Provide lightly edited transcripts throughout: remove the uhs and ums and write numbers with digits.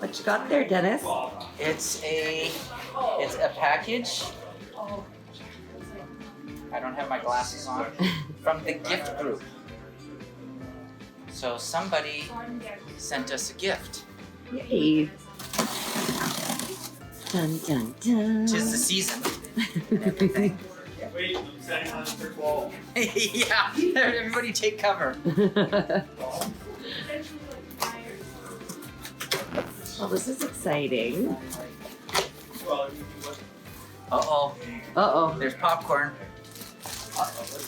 What you got there, Dennis? It's a package. I don't have my glasses on. From the gift group. So somebody sent us a gift. Yay. Dun dun dun. Tis the season and everything. Wait, I'm standing on the brick wall. Yeah, everybody take cover. Well, this is exciting. Well, Uh-oh, Uh-oh. there's popcorn.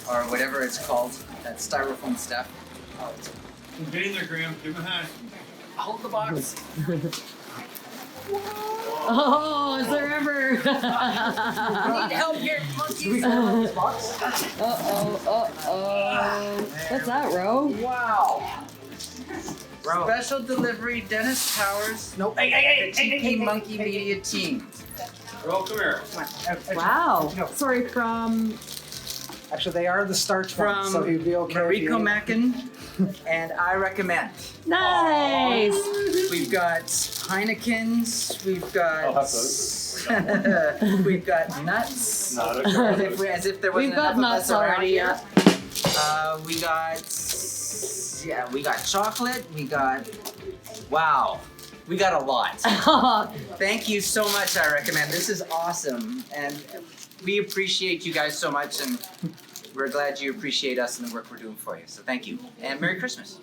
Or whatever it's called, that styrofoam stuff. get in there, Graham. Give him a hand. Hold the box. Oh, is there ever? Need help here, monkeys. Uh-oh. What's that, Ro? Wow. Special delivery, Dennis Powers. No, the TP Monkey Media team. Well, come here. Wow. Sorry, from... Actually, they are the starch ones, so From he'd be okay. Mariko Mackin, and I recommend. Nice. We've got Heineken's, we've got I'll have we've got nuts. Not As if there wasn't We've got enough of us nuts around already, here. We got chocolate, we got a lot. Thank you so much, I recommend. This is awesome. And we appreciate you guys so much, and we're glad you appreciate us and the work we're doing for you. So thank you. And Merry Christmas.